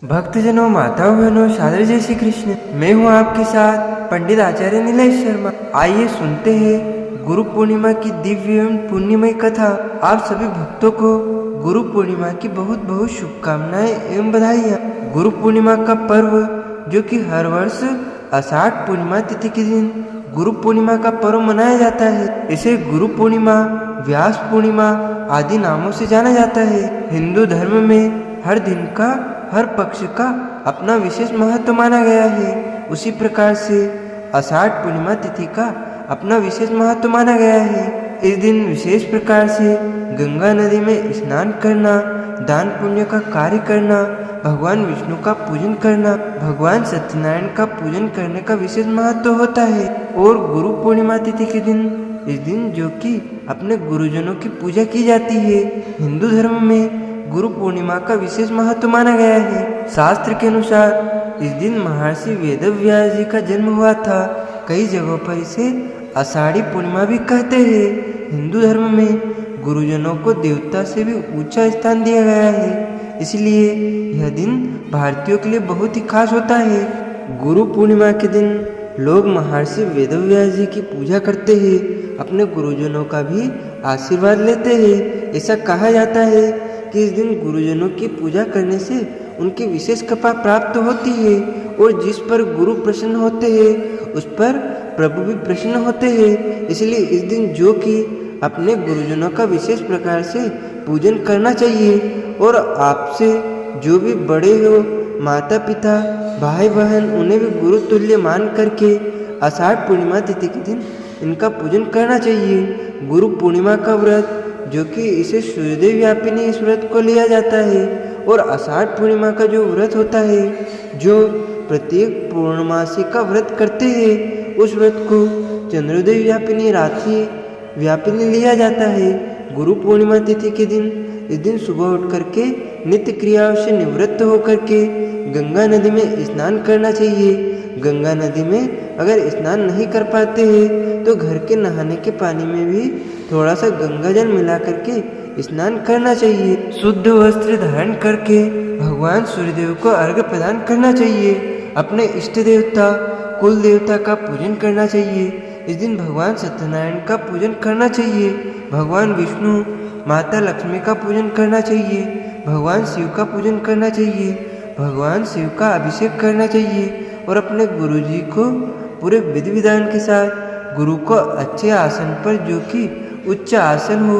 भक्तजनों, माताओं, बहनों, सादर जय श्री कृष्ण। मैं हूँ आपके साथ पंडित आचार्य नीलेश शर्मा। आइए सुनते हैं गुरु पूर्णिमा की दिव्य एवं पुण्यमय कथा। आप सभी भक्तों को गुरु पूर्णिमा की बहुत बहुत शुभकामनाएं एवं बधाइयाँ। गुरु पूर्णिमा का पर्व जो कि हर वर्ष आषाढ़ पूर्णिमा तिथि के दिन गुरु पूर्णिमा का पर्व मनाया जाता है। इसे गुरु पूर्णिमा, व्यास पूर्णिमा आदि नामों से जाना जाता है। हिंदू धर्म में हर दिन का, हर पक्ष का अपना विशेष महत्व माना गया है। उसी प्रकार से आषाढ़ पूर्णिमा तिथि का अपना विशेष महत्व माना गया है। इस दिन विशेष प्रकार से गंगा नदी में स्नान करना, दान पुण्य का कार्य करना, भगवान विष्णु का पूजन करना, भगवान सत्यनारायण का पूजन करने का विशेष महत्व होता है। और गुरु पूर्णिमा तिथि के दिन, इस दिन जो कि अपने गुरुजनों की पूजा की जाती है, हिंदू धर्म में गुरु पूर्णिमा का विशेष महत्व माना गया है। शास्त्र के अनुसार इस दिन महर्षि वेदव्यास जी का जन्म हुआ था। कई जगहों पर इसे आषाढ़ी पूर्णिमा भी कहते हैं। हिंदू धर्म में गुरुजनों को देवता से भी ऊंचा स्थान दिया गया है, इसलिए यह दिन भारतीयों के लिए बहुत ही खास होता है। गुरु पूर्णिमा के दिन लोग महर्षि वेदव्यास जी की पूजा करते हैं, अपने गुरुजनों का भी आशीर्वाद लेते हैं। ऐसा कहा जाता है कि इस दिन गुरुजनों की पूजा करने से उनकी विशेष कृपा प्राप्त होती है, और जिस पर गुरु प्रसन्न होते हैं उस पर प्रभु भी प्रसन्न होते हैं। इसलिए इस दिन जो कि अपने गुरुजनों का विशेष प्रकार से पूजन करना चाहिए। और आपसे जो भी बड़े हो, माता पिता, भाई बहन, उन्हें भी गुरु तुल्य मान करके आषाढ़ पूर्णिमा तिथि के दिन इनका पूजन करना चाहिए। गुरु पूर्णिमा का व्रत जो कि इसे सूर्यदेव व्यापिनी इस व्रत को लिया जाता है। और आषाढ़ पूर्णिमा का जो व्रत होता है, जो प्रत्येक पूर्णमासी का व्रत करते हैं, उस व्रत को चंद्रोदय व्यापिनी, रात्रि व्यापिनी लिया जाता है। गुरु पूर्णिमा तिथि के दिन, इस दिन सुबह उठ करके नित्य क्रियाओं से निवृत्त होकर के गंगा नदी में स्नान करना चाहिए। गंगा नदी में अगर स्नान नहीं कर पाते हैं तो घर के नहाने के पानी में भी थोड़ा सा गंगा जल मिला करके स्नान करना चाहिए। शुद्ध वस्त्र धारण करके भगवान सूर्यदेव को अर्घ्य प्रदान करना चाहिए। अपने इष्ट देवता, कुल देवता का पूजन करना चाहिए। इस दिन भगवान सत्यनारायण का पूजन करना चाहिए। भगवान विष्णु, माता लक्ष्मी का पूजन करना चाहिए। भगवान शिव का पूजन करना चाहिए। भगवान शिव का अभिषेक करना चाहिए। और अपने गुरु जी को पूरे विधि विधान के साथ गुरु को अच्छे आसन पर, जो कि उच्च आसन हो,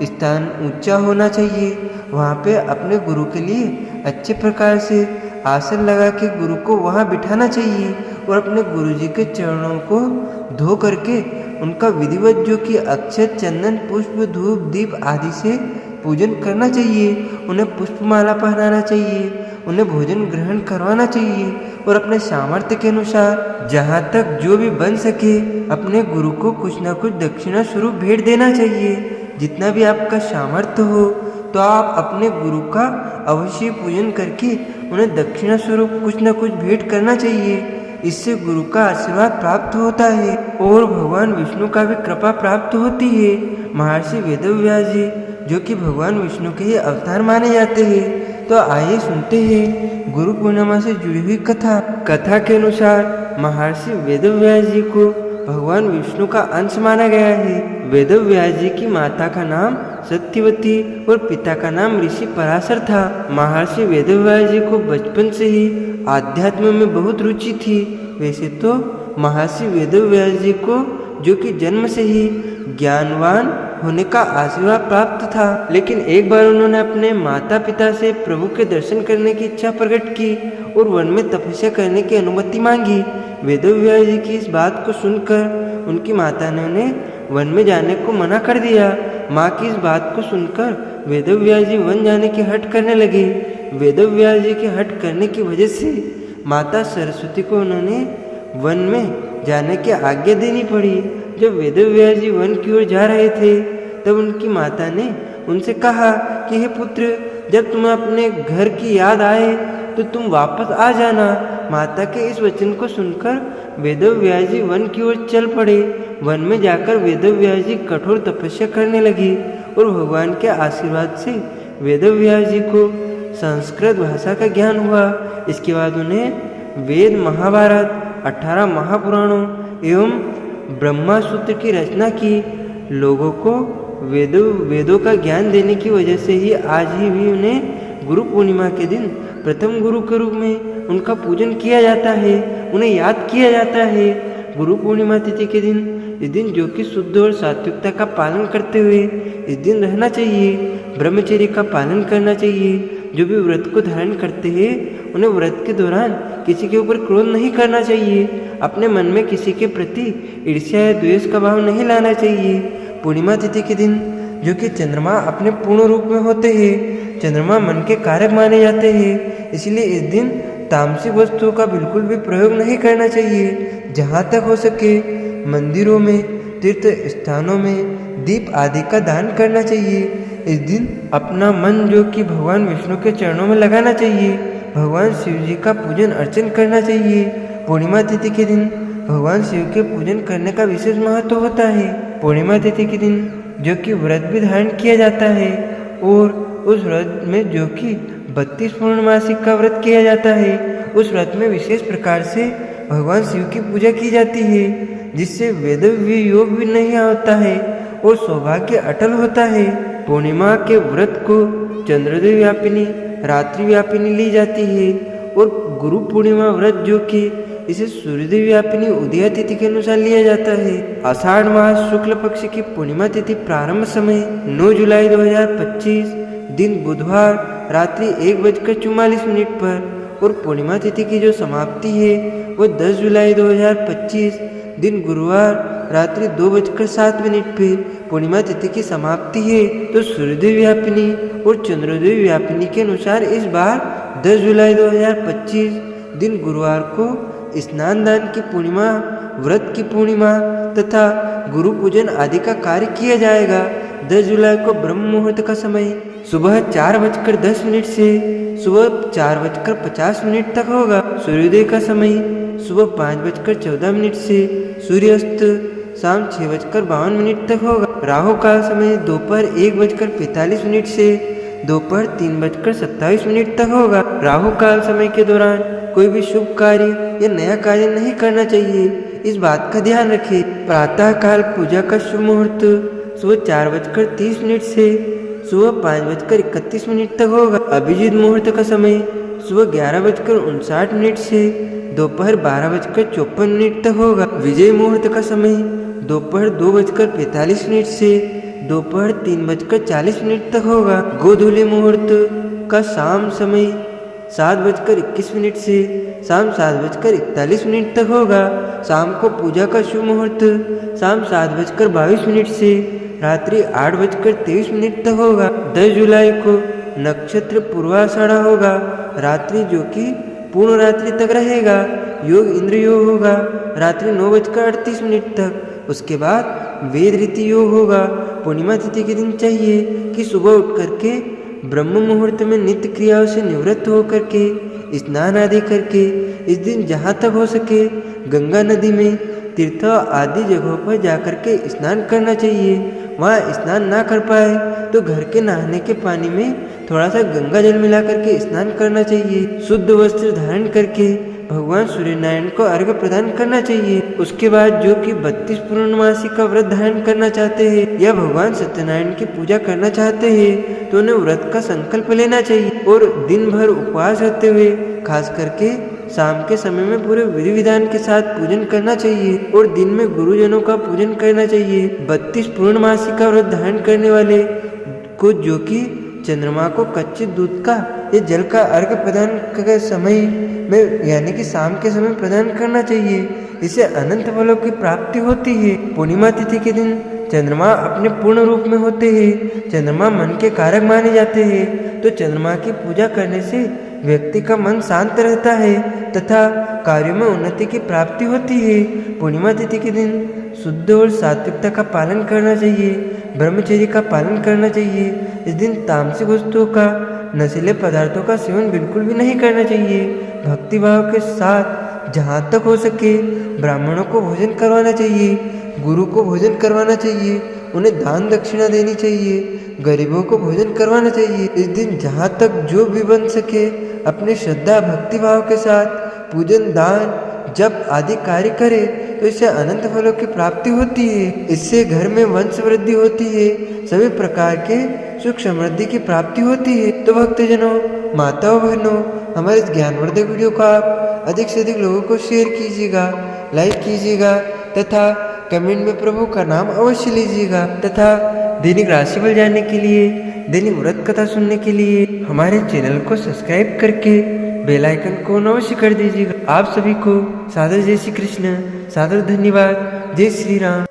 स्थान ऊंचा होना चाहिए, वहाँ पे अपने गुरु के लिए अच्छे प्रकार से आसन लगा के गुरु को वहाँ बिठाना चाहिए। और अपने गुरु जी के चरणों को धो करके उनका विधिवत, जो कि अक्षत, चंदन, पुष्प, धूप, दीप आदि से पूजन करना चाहिए। उन्हें पुष्पमाला पहनाना चाहिए, उन्हें भोजन ग्रहण करवाना चाहिए। और अपने सामर्थ्य के अनुसार जहाँ तक जो भी बन सके अपने गुरु को कुछ न कुछ दक्षिणा स्वरूप भेंट देना चाहिए। जितना भी आपका सामर्थ्य हो तो आप अपने गुरु का अवश्य पूजन करके उन्हें दक्षिणा स्वरूप कुछ न कुछ भेंट करना चाहिए। इससे गुरु का आशीर्वाद प्राप्त होता है और भगवान विष्णु का भी कृपा प्राप्त होती है। महर्षि वेदव्यास जी जो कि भगवान विष्णु के ही अवतार माने जाते हैं। तो आइए सुनते हैं गुरु पूर्णिमा से जुड़ी हुई कथा। कथा के अनुसार महर्षि वेदव्यास जी को भगवान विष्णु का अंश माना गया है। वेदव्यास जी की माता का नाम सत्यवती और पिता का नाम ऋषि पराशर था। महर्षि वेदव्यास जी को बचपन से ही आध्यात्म में बहुत रुचि थी। वैसे तो महर्षि वेदव्यास जी को जो कि जन्म से ही ज्ञानवान होने का आशीर्वाद प्राप्त था, लेकिन एक बार उन्होंने अपने माता पिता से प्रभु के दर्शन करने की इच्छा प्रकट की और वन में तपस्या करने की अनुमति मांगी। वेदव्यास जी की इस बात को सुनकर उनकी माता ने उन्हें वन में जाने को मना कर दिया। माँ की इस बात को सुनकर वेदव्यास जी वन जाने की हट करने लगे। वेदव्यास जी के हट करने की वजह से माता सरस्वती को उन्होंने वन में जाने की आज्ञा देनी पड़ी। जब वेदव्यास जी वन की ओर जा रहे थे तब उनकी माता ने उनसे कहा कि हे पुत्र, जब तुम्हें अपने घर की याद आए तो तुम वापस आ जाना। माता के इस वचन को सुनकर वेदव्यास जी वन की ओर चल पड़े। वन में जाकर वेदव्यास जी कठोर तपस्या करने लगे और भगवान के आशीर्वाद से वेदव्यास जी को संस्कृत भाषा का ज्ञान हुआ। इसके बाद उन्हें वेद, महाभारत, 18 महापुराणों एवं ब्रह्मा सूत्र की रचना की। लोगों को वेदों का ज्ञान देने की वजह से ही आज ही भी उन्हें गुरु पूर्णिमा के दिन प्रथम गुरु के रूप में उनका पूजन किया जाता है, उन्हें याद किया जाता है। गुरु पूर्णिमा तिथि के दिन, इस दिन जो कि शुद्ध और सात्विकता का पालन करते हुए इस दिन रहना चाहिए, ब्रह्मचर्य का पालन करना चाहिए। जो भी व्रत को धारण करते हैं उन्हें व्रत के दौरान किसी के ऊपर क्रोध नहीं करना चाहिए, अपने मन में किसी के प्रति ईर्ष्या या द्वेष का भाव नहीं लाना चाहिए। पूर्णिमा तिथि के दिन जो कि चंद्रमा अपने पूर्ण रूप में होते हैं, चंद्रमा मन के कारक माने जाते हैं, इसलिए इस दिन तामसिक वस्तुओं का बिल्कुल भी प्रयोग नहीं करना चाहिए। जहाँ तक हो सके मंदिरों में, तीर्थ स्थानों में दीप आदि का दान करना चाहिए। इस दिन अपना मन जो कि भगवान विष्णु के चरणों में लगाना चाहिए, भगवान शिव जी का पूजन अर्चन करना चाहिए। पूर्णिमा तिथि के दिन भगवान शिव के पूजन करने का विशेष महत्व होता है। पूर्णिमा तिथि के दिन जो कि व्रत भी धारण किया जाता है और उस व्रत में जो कि 32 पूर्णमासी का व्रत किया जाता है, उस व्रत में विशेष प्रकार से भगवान शिव की पूजा की जाती है, जिससे वेद योग भी नहीं होता है और सौभाग्य अटल होता है। पूर्णिमा के व्रत को चंद्रोदय व्यापिनी, रात्रि व्यापिनी ली जाती है और गुरु पूर्णिमा व्रत जो कि इसे सूर्योदय व्यापिनी उदया तिथि के अनुसार लिया जाता है। आषाढ़ मास शुक्ल पक्ष की पूर्णिमा तिथि प्रारंभ समय 9 जुलाई 2025 दिन बुधवार रात्रि 1:44 पर और पूर्णिमा तिथि की जो समाप्ति है वो 10 जुलाई 2025 दिन गुरुवार रात्रि 2:07 पे पूर्णिमा तिथि की समाप्ति है। तो सूर्योदय व्यापिनी और चंद्रोदय व्यापिनी के अनुसार इस बार 10 जुलाई 2025 दिन गुरुवार को स्नान दान की पूर्णिमा, व्रत की पूर्णिमा तथा गुरु पूजन आदि का कार्य किया जाएगा। 10 जुलाई को ब्रह्म मुहूर्त का समय सुबह 4:10 से सुबह 4:50 तक होगा। सूर्योदय का समय सुबह 5:14 से सूर्यास्त शाम 6:52 तक होगा। राहु काल समय दोपहर 1:45 से दोपहर 3:27 तक होगा। राहु काल समय के दौरान कोई भी शुभ कार्य या नया कार्य नहीं करना चाहिए, इस बात का ध्यान रखें। प्रातः काल पूजा का शुभ मुहूर्त सुबह 4:30 से सुबह 5:31 तक होगा। अभिजीत मुहूर्त का समय सुबह 11:59 से दोपहर 12:54 तक होगा। विजय मुहूर्त का समय दोपहर 2:45 से दोपहर 3:40 तक होगा। गोधूली मुहूर्त का शाम समय 7:21 से शाम 7:41 तक होगा। शाम को पूजा का शुभ मुहूर्त शाम 7:22 से रात्रि 8:23 तक होगा। 10 जुलाई को नक्षत्र पूर्वाषाढ़ा होगा, रात्रि जो कि पूर्ण रात्रि तक रहेगा। योग इंद्र योग होगा रात्रि 9:38 तक। उसके बाद वेद रीति योग होगा। पूर्णिमा तिथि के दिन चाहिए कि सुबह उठ करके ब्रह्म मुहूर्त में नित्य क्रियाओं से निवृत्त होकर के स्नान आदि करके इस दिन जहाँ तक हो सके गंगा नदी में, तीर्थ आदि जगहों पर जाकर के स्नान करना चाहिए। वहाँ स्नान ना कर पाए तो घर के नहाने के पानी में थोड़ा सा गंगा जल मिला करके स्नान करना चाहिए। शुद्ध वस्त्र धारण करके भगवान सूर्य नारायण को अर्घ्य प्रदान करना चाहिए। उसके बाद जो कि 32 पूर्णमासी का व्रत धारण करना चाहते हैं या भगवान सत्यनारायण की पूजा करना चाहते हैं तो उन्हें व्रत का संकल्प लेना चाहिए और दिन भर उपवास रहते हुए खास करके शाम के समय में पूरे विधि विधान के साथ पूजन करना चाहिए और दिन में गुरुजनों का पूजन करना चाहिए। 32 पूर्णमासी का व्रत धारण करने वाले को जो कि चंद्रमा को कच्चे दूध का या जल का अर्घ्य प्रदान के समय में यानी कि शाम के समय प्रदान करना चाहिए। इससे अनंत फलों की प्राप्ति होती है। पूर्णिमा तिथि के दिन चंद्रमा अपने पूर्ण रूप में होते हैं। चंद्रमा मन के कारक माने जाते हैं, तो चंद्रमा की पूजा करने से व्यक्ति का मन शांत रहता है तथा कार्यों में उन्नति की प्राप्ति होती है। पूर्णिमा तिथि के दिन शुद्ध और सात्विकता का पालन करना चाहिए, ब्रह्मचर्य का पालन करना चाहिए। इस दिन तामसिक वस्तुओं का, नशीले पदार्थों का सेवन बिल्कुल भी नहीं करना चाहिए। भक्ति भाव के साथ जहाँ तक हो सके ब्राह्मणों को भोजन करवाना चाहिए, गुरु को भोजन करवाना चाहिए, उन्हें दान दक्षिणा देनी चाहिए। गरीबों को भोजन करवाना चाहिए। इस दिन जहाँ तक जो भी बन सके अपने श्रद्धा भक्ति भाव के साथ पूजन दान जप आदि कार्य करे तो इससे अनंत फलों की प्राप्ति होती है। इससे घर में वंश वृद्धि होती है, सभी प्रकार के सुख समृद्धि की प्राप्ति होती है। तो भक्तजनों, माताओं बहनों, हमारे इस ज्ञानवर्धक वीडियो को आप अधिक से अधिक लोगों को शेयर कीजिएगा, लाइक कीजिएगा तथा कमेंट में प्रभु का नाम अवश्य लीजिएगा। तथा दैनिक राशिफल जानने के लिए, दैनिक व्रत कथा सुनने के लिए हमारे चैनल को सब्सक्राइब करके बेल आइकन को अवश्य कर दीजिएगा। आप सभी को सादर जय श्री कृष्ण, सादर धन्यवाद। जय श्री राम।